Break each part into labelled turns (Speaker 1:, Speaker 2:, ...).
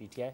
Speaker 1: PTI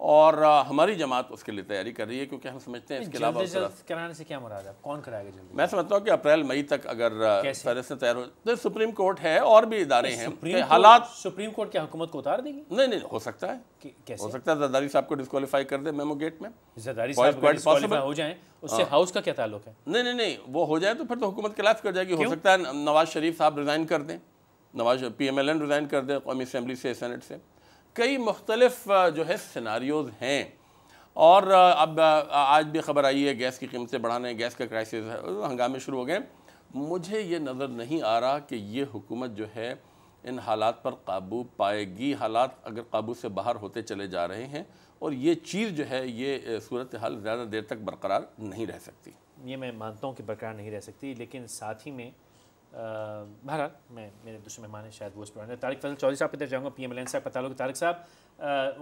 Speaker 2: اور ہماری جماعت اس کے لیے تیاری کر رہی ہے، کیونکہ ہم سمجھتے ہیں اس کے علاوہ
Speaker 1: جلد کرانے سے کیا مراد ہے؟ کون کرائے گا جلدی؟
Speaker 2: میں سمجھتا ہوں کہ اپریل مئی تک اگر فہرستیں تیار ہو تو سپریم کورٹ ہے اور بھی ادارے ہیں کہ حالات
Speaker 1: سپریم کورٹ کیا حکومت کو اتار دے گی؟
Speaker 2: نہیں ہو سکتا ہے،
Speaker 1: کیسے
Speaker 2: ہو سکتا ہے زرداری صاحب کو ڈسکوالیفائی کر دے میمو گیٹ میں،
Speaker 1: زرداری صاحب ڈسکوالیفائی ہو جائیں اس سے ہاؤس کا کیا تعلق ہے؟
Speaker 2: نہیں وہ ہو جائے تو پھر تو حکومت خلاف کر جائے گی. ہو سکتا ہے نواز شریف صاحب ریزائن کر دیں، Nawaz P M L N resign کر دیں قومی اسمبلی سے، سینٹ سے. کئی مختلف جو ہے سیناریوز ہیں. اور اب آج بھی خبر آئی ہے گیس کی قیمتیں بڑھانے، گیس کا کرائسس ہنگامے شروع ہو گئے. مجھے یہ نظر نہیں آ رہا کہ یہ حکومت جو ہے ان حالات پر قابو پائے گی. حالات اگر قابو سے باہر ہوتے چلے جا رہے ہیں اور یہ چیز جو ہے یہ صورتحال زیادہ دیر تک برقرار نہیں رہ سکتی.
Speaker 1: یہ میں مانتا ہوں کہ برقرار نہیں رہ سکتی، لیکن ساتھ ہی میں بہرحال میرے دوسرے مہمان ہیں شاید وہ اس پر طارق فضل چودھری صاحب کی طرف جاؤں گا. پی ایم ایل این صاحب کا تعلق. طارق صاحب،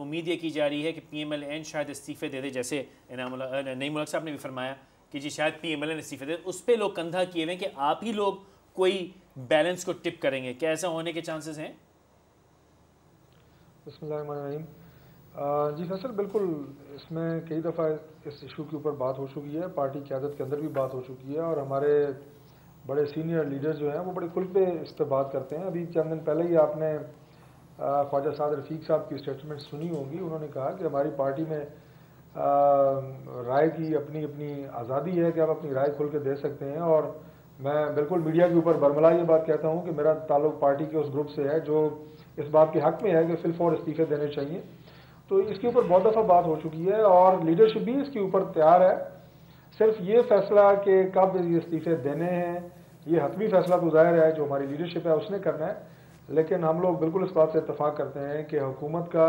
Speaker 1: امید یہ کی جا رہی ہے کہ پی ایم ایل این شاید استعفے دے دے، جیسے نعیم الحق صاحب نے بھی فرمایا کہ جی شاید پی ایم ایل این استعفے دے. اس پہ لوگ کندھا کیے ہوئے ہیں کہ آپ ہی لوگ کوئی بیلنس کو ٹپ کریں گے. کیا ایسا ہونے کے چانسز ہیں؟
Speaker 3: بسم اللہ الرحمن الرحیم. جی فیصل، بالکل اس میں کئی دفعہ اس ایشو کے اوپر بات ہو چکی ہے، پارٹی قیادت کے اندر بھی بات ہو چکی ہے، اور ہمارے بڑے سینئر لیڈر جو ہیں وہ بڑے کھل پہ اس پہ بات کرتے ہیں. ابھی چند دن پہلے ہی آپ نے خواجہ سعد رفیق صاحب کی اسٹیٹمنٹ سنی ہوں گی. انہوں نے کہا کہ ہماری پارٹی میں رائے کی اپنی آزادی ہے کہ آپ اپنی رائے کھل کے دے سکتے ہیں، اور میں بالکل میڈیا کے اوپر برملا یہ بات کہتا ہوں کہ میرا تعلق پارٹی کے اس گروپ سے ہے جو اس بات کے حق میں ہے کہ فی الفور استعفے دینے چاہیے. تو اس کے اوپر بہت دفعہ بات ہو چکی ہے اور لیڈرشپ بھی اس کے اوپر تیار ہے. صرف یہ فیصلہ کہ کب یہ استعفے دینے ہیں، یہ حتمی فیصلہ تو ظاہر ہے جو ہماری لیڈرشپ ہے اس نے کرنا ہے، لیکن ہم لوگ بالکل اس بات سے اتفاق کرتے ہیں کہ حکومت کا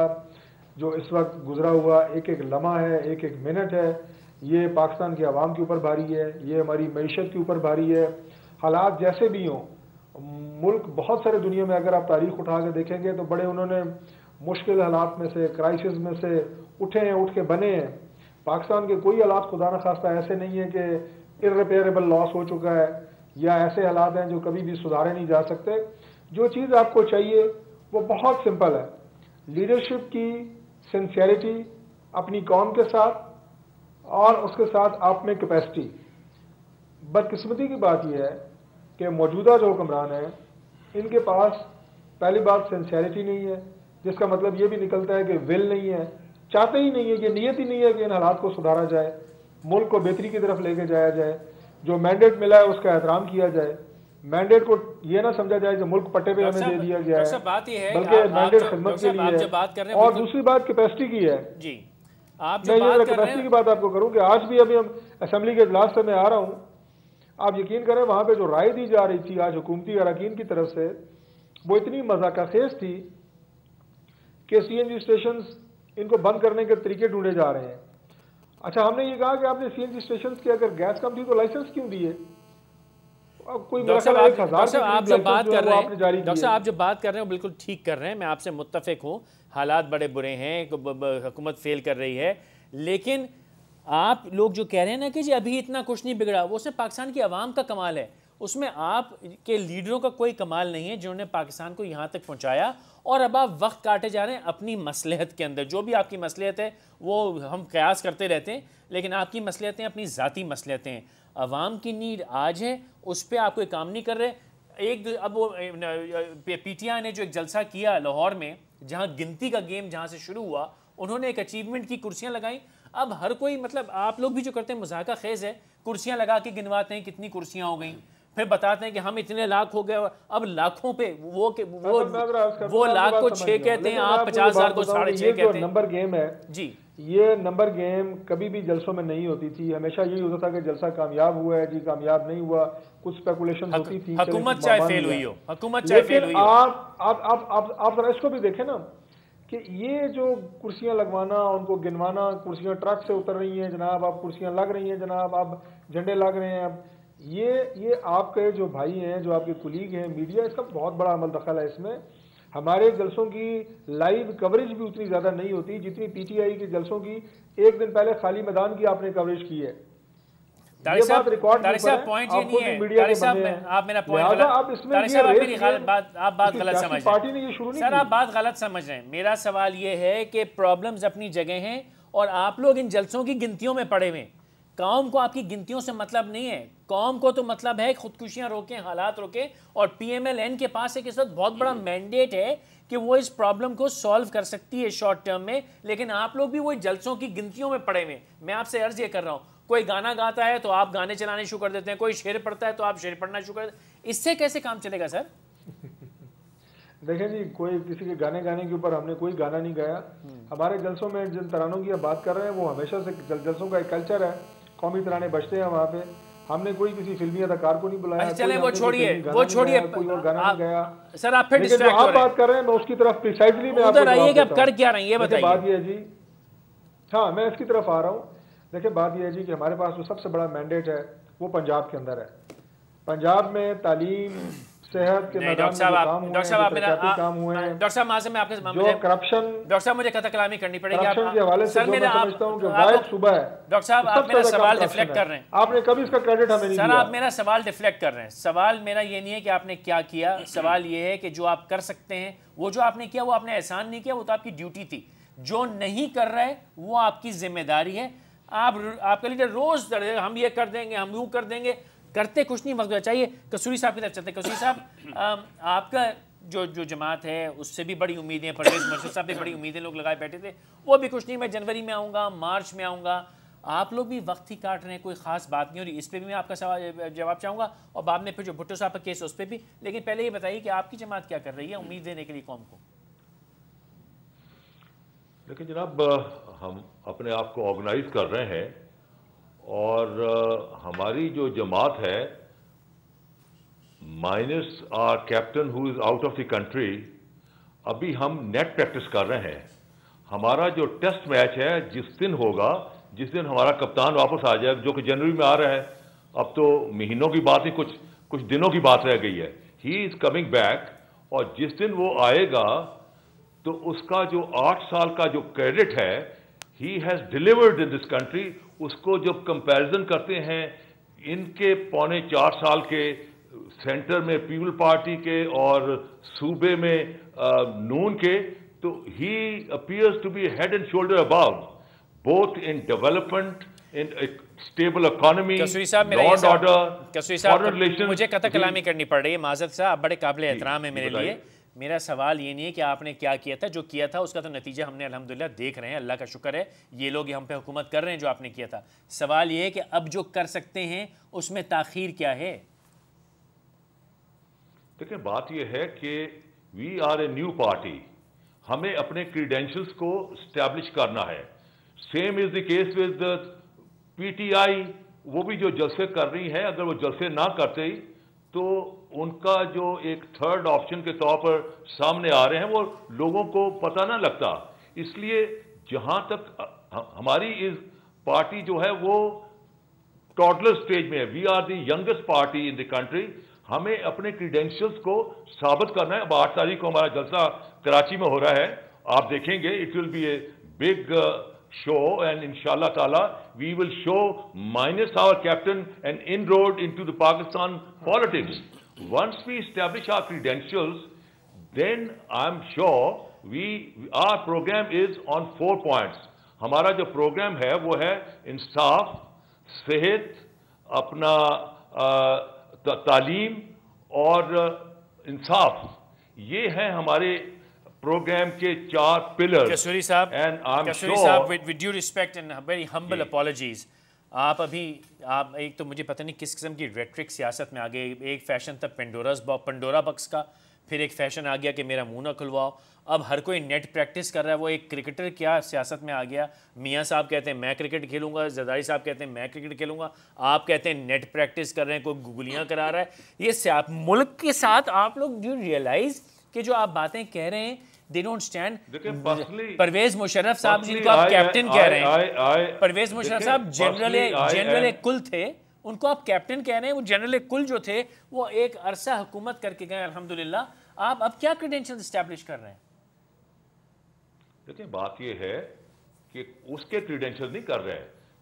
Speaker 3: جو اس وقت گزرا ہوا ایک ایک لمحہ ہے، ایک ایک منٹ ہے، یہ پاکستان کے عوام کے اوپر بھاری ہے، یہ ہماری معیشت کے اوپر بھاری ہے. حالات جیسے بھی ہوں، ملک بہت سارے دنیا میں اگر آپ تاریخ اٹھا کے دیکھیں گے تو بڑے انہوں نے مشکل حالات میں سے، کرائسس میں سے اٹھے ہیں، اٹھ کے بنے ہیں. پاکستان کے کوئی حالات خدا نخواستہ ایسے نہیں ہیں کہ ارریپیریبل لاس ہو چکا ہے یا ایسے حالات ہیں جو کبھی بھی سدھارے نہیں جا سکتے. جو چیز آپ کو چاہیے وہ بہت سمپل ہے، لیڈرشپ کی سنسیئرٹی اپنی قوم کے ساتھ اور اس کے ساتھ آپ میں کیپیسٹی. بدقسمتی کی بات یہ ہے کہ موجودہ جو حکمران ہیں ان کے پاس پہلی بات سنسیئرٹی نہیں ہے، جس کا مطلب یہ بھی نکلتا ہے کہ ول نہیں ہے، چاہتے ہی نہیں ہے، یہ نیت ہی نہیں ہے کہ ان حالات کو سدھارا جائے، ملک کو بہتری کی طرف لے کے جایا جائے. جو مینڈیٹ ملا ہے اس کا احترام کیا جائے. مینڈیٹ کو یہ نہ سمجھا جائے کہ ملک پٹے پہ ہمیں دے دیا گیا ہے، بلکہ مینڈیٹ خدمت کے لیے ہے. اور دوسری بات کیپیسٹی کی ہے.
Speaker 1: جی
Speaker 3: میں یہ کیپیسٹی کی بات آپ کو کروں کہ آج بھی ابھی ہم اسمبلی کے اجلاس سے میں آ رہا ہوں، آپ یقین کریں وہاں پہ جو رائے دی جا رہی تھی آج حکومتی اراکین کی طرف سے وہ اتنی مذاقہ خیز تھی کہ سی این جی اسٹیشنز ان کو بند کرنے کے طریقے ڈھونڈے جا رہے ہیں. اچھا، ہم نے یہ کہا کہ آپ نے سی این جی اسٹیشنز کی اگر گیس کم تھی تو لائسنس کیوں دیے؟
Speaker 1: ڈاکٹر صاحب آپ جو بات کر رہے ہیں وہ بالکل ٹھیک کر رہے ہیں، میں آپ سے متفق ہوں. حالات بڑے برے ہیں، حکومت فیل کر رہی ہے، لیکن آپ لوگ جو کہہ رہے ہیں نا کہ جی ابھی اتنا کچھ نہیں بگڑا، وہ صرف پاکستان کی عوام کا کمال ہے. اس میں آپ کے لیڈروں کا کوئی کمال نہیں ہے جنہوں نے پاکستان کو یہاں تک پہنچایا، اور اب آپ وقت کاٹے جا رہے ہیں اپنی مصلحت کے اندر. جو بھی آپ کی مصلحت ہے وہ ہم قیاس کرتے رہتے ہیں، لیکن آپ کی مصلحتیں اپنی ذاتی مصلحتیں ہیں. عوام کی نیڈ آج ہے، اس پہ آپ کوئی کام نہیں کر رہے. اب وہ پی ٹی آئی نے جو ایک جلسہ کیا لاہور میں، جہاں گنتی کا گیم جہاں سے شروع ہوا، انہوں نے ایک اچیومنٹ کی کرسیاں لگائیں. اب ہر کوئی مطلب آپ لوگ بھی جو کرتے ہیں مذاقہ خیز ہے، کرسیاں لگا کے گنواتے ہیں کتنی کرسیاں ہو گئیں، پھر بتاتے ہیں کہ ہم اتنے لاکھ ہو گئے. اب لاکھوں پہ وہ لاکھ کو 6 کہتے ہیں، آپ 50,000 کو 6.5 کہتے ہیں.
Speaker 3: نمبر گیم ہے
Speaker 1: جی،
Speaker 3: یہ نمبر گیم کبھی بھی جلسوں میں نہیں ہوتی تھی. ہمیشہ یہی ہوتا تھا کہ جلسہ کامیاب ہوا ہے جی، کامیاب نہیں ہوا، کچھ اسپیکولیشن ہوتی تھی.
Speaker 1: حکومت چاہے فیل ہوئی ہو، حکومت چاہے فیل ہوئی ہو.
Speaker 3: آپ ذرا اس کو بھی دیکھیں نا کہ یہ جو کرسیاں لگوانا، ان کو گنوانا، کرسیاں ٹرک سے اتر رہی ہیں جناب، اب کرسیاں لگ رہی ہیں جناب، اب جھنڈے لگ رہے ہیں. اب یہ آپ کے جو بھائی ہیں، جو آپ کے کولیگ ہیں، میڈیا، اس کا بہت بڑا عمل دخل ہے اس میں. ہمارے جلسوں کی لائیو کوریج بھی اتنی زیادہ نہیں ہوتی جتنی پی ٹی آئی کے جلسوں کی ایک دن پہلے خالی میدان کی آپ نے کوریج کی ہے. یہ بات ریکارڈ
Speaker 1: طارق صاحب پوائنٹ یہ نہیں ہے، طارق صاحب آپ میرا پوائنٹ طارق صاحب آپ بات غلط سمجھ رہے ہیں سر، آپ بات غلط سمجھ رہے ہیں. میرا سوال یہ ہے کہ پرابلمز اپنی جگہ ہیں اور آپ لوگ ان جلسوں کی گنتیوں میں پڑے ہوئے ہیں. قوم کو آپ کی گنتیوں سے مطلب نہیں ہے، قوم کو تو مطلب ہے خودکشیاں روکیں، حالات روکیں، اور پی ایم ایل این کے پاس ایک اس وقت بہت بڑا مینڈیٹ ہے کہ وہ اس پرابلم کو سالو کر سکتی ہے شارٹ ٹرم میں. لیکن آپ لوگ بھی وہ جلسوں کی گنتیوں میں پڑے ہوئے ہیں. میں آپ سے عرض یہ کر رہا ہوں، کوئی گانا گاتا ہے تو آپ گانے چلانے شروع کر دیتے ہیں، کوئی شعر پڑھتا ہے تو آپ شعر پڑھنا شروع کر دیتے ہیں. اس سے کیسے کام چلے گا سر؟
Speaker 3: دیکھیں جی، کوئی کسی کے گانے کے اوپر ہم نے کوئی گانا نہیں گایا. ہمارے جلسوں میں جن ترانوں کی آپ بات کر رہے ہیں وہ ہمیشہ سے جلسوں کا ایک کلچر ہے، قومی ترانے بجتے ہیں وہاں پہ. ہم نے کوئی کسی فلمی اداکار کو نہیں بلایا.
Speaker 1: چلیں وہ چھوڑیے
Speaker 3: کوئی اور گانا نہیں گایا
Speaker 1: سر. آپ پھر
Speaker 3: ڈسٹریکٹ ہو رہے ہیں. آپ بات کر رہے ہیں، میں اس کی طرف پریسائزلی میں آپ کو
Speaker 1: آئیے کہ آپ کر کیا رہے ہیں یہ بتائیے.
Speaker 3: بات یہ ہے جی، ہاں میں اس کی طرف آ رہا ہوں. دیکھیں بات یہ ہے جی کہ ہمارے پاس جو سب سے بڑا مینڈیٹ ہے وہ پنجاب کے اندر ہے. پنجاب میں تعلیم، صحت کے میدان میں کام ہوئے ہیں، ترقیاتی کام ہوئے ہیں.
Speaker 1: ڈاکٹر صاحب وہاں سے میں آپ کے
Speaker 3: جو کرپشن،
Speaker 1: ڈاکٹر صاحب مجھے قطع کلامی کرنی پڑے گی
Speaker 3: کرپشن کے حوالے سے جو میں سمجھتا ہوں کہ واحد صوبہ ہے.
Speaker 1: ڈاکٹر صاحب آپ میرا سوال ڈیفلیکٹ کر رہے ہیں.
Speaker 3: آپ نے کبھی اس کا کریڈٹ ہمیں نہیں دیا.
Speaker 1: سر آپ میرا سوال ڈیفلیکٹ کر رہے ہیں. سوال میرا یہ نہیں ہے کہ آپ نے کیا کیا، سوال یہ ہے کہ جو آپ کر سکتے ہیں وہ جو آپ نے کیا وہ آپ نے احسان نہیں کیا، وہ تو آپ کی ڈیوٹی تھی. جو نہیں کر رہے وہ آپ کی ذمہ داری ہے. آپ کا لیڈر روز ہم یہ کر دیں گے، ہم یوں کر دیں گے، کرتے کچھ نہیں. وقت چاہیے. کسوری صاحب کی طرف چلتے ہیں. کسوری صاحب آپ کا جو جماعت ہے اس سے بھی بڑی امیدیں، پرویز مرشد صاحب بھی بڑی امیدیں لوگ لگائے بیٹھے تھے. وہ بھی کچھ نہیں، میں جنوری میں آؤں گا، مارچ میں آؤں گا. آپ لوگ بھی وقت ہی کاٹ رہے ہیں، کوئی خاص بات نہیں ہو رہی. اس پہ بھی میں آپ کا جواب چاہوں گا اور بعد میں پھر جو بھٹو صاحب کا کیس اس پہ بھی. لیکن پہلے یہ بتائیے کہ آپ کی جماعت کیا کر رہی ہے امید دینے کے لیے قوم کو؟
Speaker 4: لیکن جناب ہم اپنے آپ کو آرگنائز کر رہے ہیں اور ہماری جو جماعت ہے minus our captain who is out of the country, ابھی ہم نیٹ پریکٹس کر رہے ہیں. ہمارا جو ٹیسٹ میچ ہے جس دن ہوگا، جس دن ہمارا کپتان واپس آ جائے جو کہ جنوری میں آ رہا ہے، اب تو مہینوں کی بات نہیں، کچھ دنوں کی بات رہ گئی ہے. ہی از کمنگ بیک، اور جس دن وہ آئے گا تو اس کا جو 8 سال کا جو کریڈٹ ہے he has delivered in this country. اس کو جب کمپیریزن کرتے ہیں ان کے 3.25 سال کے سینٹر میں پیپل پارٹی کے اور صوبے میں نون کے، تو he appears to be head and shoulder above both in development, in stable economy, law and order, foreign relation.
Speaker 1: مجھے قطع کلامی کرنی پڑ رہی ہے، معذرت سے. آپ بڑے قابل احترام ہیں میرے لیے. میرا سوال یہ نہیں ہے کہ آپ نے کیا کیا تھا، جو کیا تھا اس کا تو نتیجہ ہم نے الحمدللہ دیکھ رہے ہیں، اللہ کا شکر ہے. یہ لوگ ہم پہ حکومت کر رہے ہیں جو آپ نے کیا تھا. سوال یہ ہے کہ اب جو کر سکتے ہیں اس میں تاخیر کیا ہے؟
Speaker 4: دیکھیں بات یہ ہے کہ we are a new party, ہمیں اپنے کریڈینشلز کو اسٹیبلش کرنا ہے. Same is the case with P T I. وہ بھی جو جلسے کر رہی ہیں، اگر وہ جلسے نہ کرتے تو ان کا جو ایک تھرڈ آپشن کے طور پر سامنے آ رہے ہیں وہ لوگوں کو پتہ نہ لگتا. اس لیے جہاں تک ہماری اس پارٹی جو ہے وہ ٹوڈلر سٹیج میں ہے. We are the youngest party in the country. ہمیں اپنے کریڈینشلز کو ثابت کرنا ہے. اب 8 تاریخ کو ہمارا جلسہ کراچی میں ہو رہا ہے، آپ دیکھیں گے. It will be a big show, and inshallah ta'ala we will show minus our captain an inroad into the Pakistan politics. Once we establish our credentials, then I'm sure our program is on 4 points. ہمارا جو programme ہے وہ ہے انصاف، صحت، اپنا تعلیم اور انصاف. یہ ہیں ہمارے پروگرام کے 4 پلر.
Speaker 1: کسوری صاحب، with due respect and very humble apologies، آپ ایک تو مجھے پتہ نہیں کس قسم کی ریٹرک سیاست میں آگے. ایک فیشن تھا پنڈورا بکس کا، پھر ایک فیشن آ گیا کہ میرا منہ نہ کھلواؤ. اب ہر کوئی نیٹ پریکٹس کر رہا ہے. وہ ایک کرکٹر کیا سیاست میں آ گیا. میاں صاحب کہتے ہیں میں کرکٹ کھیلوں گا، زرداری صاحب کہتے ہیں میں کرکٹ کھیلوں گا، آپ کہتے ہیں نیٹ پریکٹس کر رہے ہیں، کوئی گگلیاں کرا رہا ہے. یہ ملک کے ساتھ آپ لوگ ڈو ریئلائز کہ جو آپ باتیں کہہ رہے ہیں they don't stand. Pervez Musharraf صاحب جن کو آپ کیپٹن کہہ رہے ہیں، پرویز مشرف صاحب جنرل کل تھے، ان کو آپ کیپٹن کہہ رہے ہیں. وہ جنرل کل جو تھے وہ ایک عرصہ حکومت کر کے گئے الحمدللہ. آپ اب کیا کریڈینشل اسٹیبلش کر رہے ہیں؟
Speaker 4: دیکھیں بات یہ ہے کہ اس کے کریڈینشل نہیں کر رہے ہیں.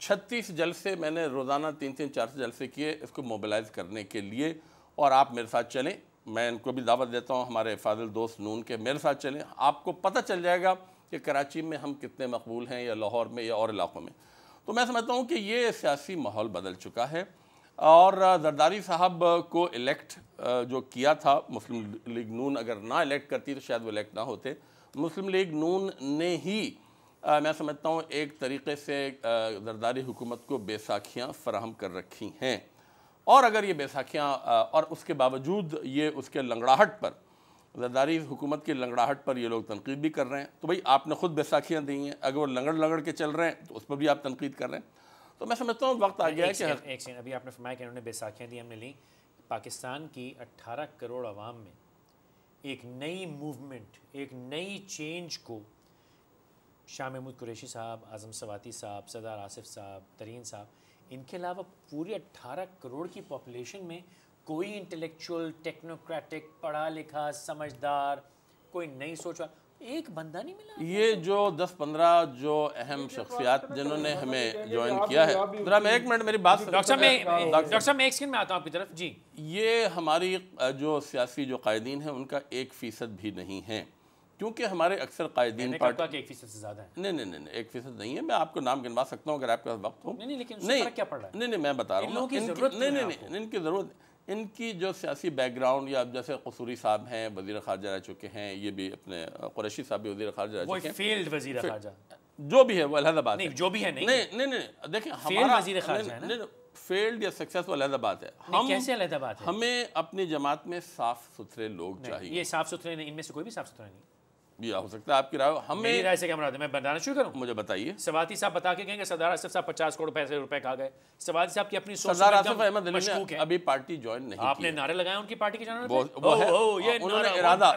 Speaker 2: 36 جلسے میں نے روزانہ 3-3 4 جلسے کیے اس کو موبلائز کرنے کے لیے، اور آپ میرے ساتھ چلیں، میں ان کو بھی دعوت دیتا ہوں ہمارے فاضل دوست نون کے، میرے ساتھ چلیں، آپ کو پتہ چل جائے گا کہ کراچی میں ہم کتنے مقبول ہیں یا لاہور میں یا اور علاقوں میں۔ تو میں سمجھتا ہوں کہ یہ سیاسی ماحول بدل چکا ہے، اور زرداری صاحب کو الیکٹ جو کیا تھا مسلم لیگ نون، اگر نہ الیکٹ کرتی تو شاید وہ الیکٹ نہ ہوتے، مسلم لیگ نون نے ہی میں سمجھتا ہوں ایک طریقے سے زرداری حکومت کو بیساکھیاں فراہم کر رکھی ہیں، اور اگر یہ بیساکھیاں اور اس کے باوجود یہ اس کے لنگڑاہٹ پر، زرداری حکومت کی لنگڑاہٹ پر یہ لوگ تنقید بھی کر رہے ہیں، تو بھئی آپ نے خود بیساکھیاں دی ہیں، اگر وہ لنگڑ کے چل رہے ہیں تو اس پر بھی آپ تنقید کر رہے ہیں۔ تو میں سمجھتا ہوں وقت آ گیا ہے کہ
Speaker 1: ایک سیکنڈ، ابھی آپ نے فرمایا کہ انہوں نے بیساکھیاں دی، ہم نے لی، پاکستان کی 18 کروڑ عوام میں ایک نئی موومنٹ، ایک نئی چینج کو شاہ محمود قریشی صاحب، اعظم سواتی صاحب، سردار آصف صاحب، ترین صاحب، ان کے علاوہ پوری 18 کروڑ کی پاپولیشن میں کوئی انٹلیکچوئل، ٹیکنوکریٹک، پڑھا لکھا، سمجھدار، کوئی نئی سوچ والا ایک بندہ نہیں ملا۔
Speaker 2: یہ جو 10-15 جو اہم شخصیات جنہوں نے ہمیں جوائن کیا ہے، ذرا میں ایک منٹ میری بات
Speaker 1: ڈاکٹر صاحب میں ایک سیکنڈ میں آتا ہوں آپ کی طرف جی۔
Speaker 2: یہ ہماری جو سیاسی جو قائدین ہیں ان کا 1% بھی نہیں ہے، کیونکہ ہمارے اکثر قائدین
Speaker 1: پارٹی کہ 1% سے زیادہ ہے۔
Speaker 2: نہیں 1% نہیں ہے، میں آپ کو نام گنوا سکتا ہوں اگر آپ کے پاس وقت ہو۔
Speaker 1: نہیں لیکن اس سے فرق کیا پڑ رہا ہے؟
Speaker 2: نہیں میں بتا رہا ہوں، ان کی ضرورت، ان کی جو سیاسی بیک گراؤنڈ، یا جیسے قصوری صاحب ہیں وزیر خارجہ رہ چکے ہیں، یہ بھی اپنے قریشی صاحب بھی وزیر خارجہ رہ چکے ہیں،
Speaker 1: وہ فیلڈ وزیر خارجہ
Speaker 2: جو بھی ہے وہ علیحدہ بات ہے،
Speaker 1: نہیں جو بھی ہے
Speaker 2: نہیں دیکھیں
Speaker 1: فیلڈ وزیر خارجہ ہے نا،
Speaker 2: فیلڈ یا سکسیس وہ علیحدہ بات ہے۔
Speaker 1: کیسے علیحدہ بات ہے؟
Speaker 2: ہمیں اپنی جماعت میں صاف ستھرے لوگ چاہیے۔
Speaker 1: یہ صاف ستھرے نہیں، ان میں سے کوئی بھی صاف ستھرا نہیں۔
Speaker 2: یہ ہو سکتا ہے آپ کی رائے،
Speaker 1: میری رائے سے کیا مراد ہے؟ میں بتانا شروع کروں؟
Speaker 2: مجھے بتائیے۔
Speaker 1: سواتی صاحب بتا کے کہیں کہ سردار آصف صاحب 50 کروڑ روپے کھا گئے، سواتی صاحب کی اپنی سوچ
Speaker 2: سردار آصف احمد علی نے ابھی پارٹی جوائن نہیں کی،
Speaker 1: آپ نے نعرے لگائے ان کی پارٹی کے جانے
Speaker 2: انہوں نے ارادہ،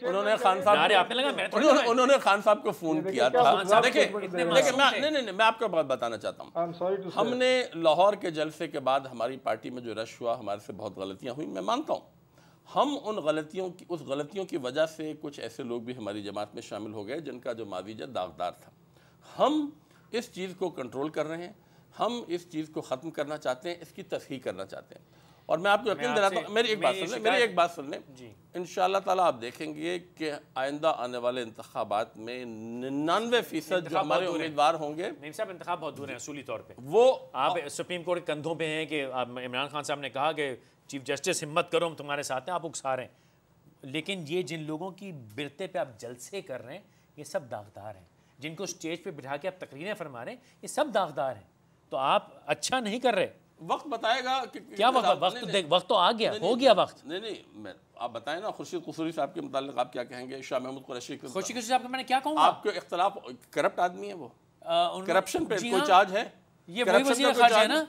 Speaker 2: انہوں نے خان صاحب،
Speaker 1: نعرے آپ نے لگائے، میں تھوڑی
Speaker 2: انہوں نے خان صاحب کو فون کیا تھا۔ دیکھیں میں آپ کو بات بتانا چاہتا ہوں، ہم نے لاہور کے جلسے کے بعد ہماری پارٹی میں جو رش ہوا، ہمارے سے بہت غلطیاں ہوئیں، میں مانتا ہوں، ہم اس غلطیوں کی وجہ سے کچھ ایسے لوگ بھی ہماری جماعت میں شامل ہو گئے جن کا جو ماضی داغدار تھا۔ ہم اس چیز کو کنٹرول کر رہے ہیں، ہم اس چیز کو ختم کرنا چاہتے ہیں، اس کی تصحیح کرنا چاہتے ہیں، اور میں آپ کو یقین دلاتا ہوں، میری ایک بات سن لیں، انشاءاللہ تعالیٰ آپ دیکھیں گے کہ آئندہ آنے والے انتخابات میں 99% جو ہمارے امیدوار ہوں گے،
Speaker 1: نہیں صاحب انتخاب بہت دور ہیں اصولی طور پہ،
Speaker 2: وہ
Speaker 1: آپ سپریم کورٹ کے کندھوں پہ ہیں کہ عمران خان صاحب نے کہا کہ چیف جسٹس ہمت کرو ہم تمہارے ساتھ ہیں، آپ اکسا رہے ہیں، لیکن یہ جن لوگوں کی برتے پہ آپ جلسے کر رہے ہیں یہ سب داغدار ہیں، جن کو سٹیج پہ بٹھا کے آپ تقریریں فرما رہے ہیں یہ سب داغدار ہیں، تو آپ اچھا نہیں کر رہے۔
Speaker 2: وقت بتائے گا
Speaker 1: کیا وقت تو آ گیا، ہو گیا وقت۔
Speaker 2: نہیں آپ بتائیں نا، خورشید قصوری صاحب کے متعلق آپ کیا کہیں گے؟ شاہ محمود قریشی
Speaker 1: صاحب کا میں نے کیا کہوں گا؟
Speaker 2: آپ کے اختلاف، کرپٹ آدمی ہے وہ، کرپشن پہ کوئی چارج ہے؟
Speaker 1: یہ وہی وزیر خارجہ ہے نا،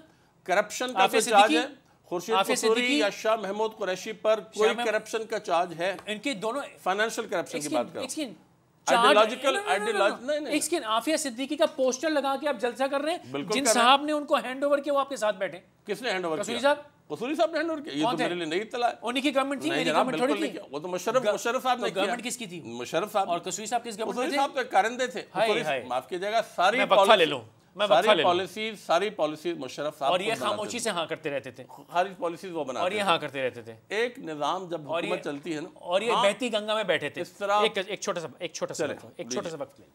Speaker 2: کرپشن کا کوئی چارج ہے؟ خورشید قصوری یا شاہ محمود قریشی پر کوئی کرپشن کا چارج ہے؟
Speaker 1: ان کے دونوں
Speaker 2: فائنینشل کرپشن کی بات کر رہا ہوں،
Speaker 1: عافیہ صدیقی کا پوسٹر لگا کے آپ جلسہ کر رہے ہیں، جن صاحب نے ان کو ہینڈ اوور کیا وہ آپ کے ساتھ بیٹھے۔
Speaker 2: کس نے ہینڈ اوور کیا؟
Speaker 1: قصوری صاحب،
Speaker 2: قصوری صاحب نے ہینڈ اوور کیا؟ یہ تو میرے لیے نئی اطلاع ہے۔
Speaker 1: انہی کی گورنمنٹ تھی، میری گورنمنٹ تھوڑی تھی،
Speaker 2: وہ تو مشرف صاحب نے کیا۔
Speaker 1: گورنمنٹ کس کی تھی؟
Speaker 2: مشرف صاحب۔
Speaker 1: اور قصوری صاحب کس گورنمنٹ
Speaker 2: قصوری صاحب تو کارندے تھے، معاف کیجیے گا، ساری پالیسیز مشرف صاحب،
Speaker 1: اور یہ خاموشی سے ہاں کرتے رہتے تھے،
Speaker 2: خارج پالیسیز وہ بناتے،
Speaker 1: اور یہ ہاں کرتے رہتے تھے۔
Speaker 2: ایک نظام جب حکومت چلتی ہے نا،
Speaker 1: اور یہ بہتی گنگا میں بیٹھے تھے۔
Speaker 2: اس طرح
Speaker 1: ایک چھوٹا سا وقت لیں۔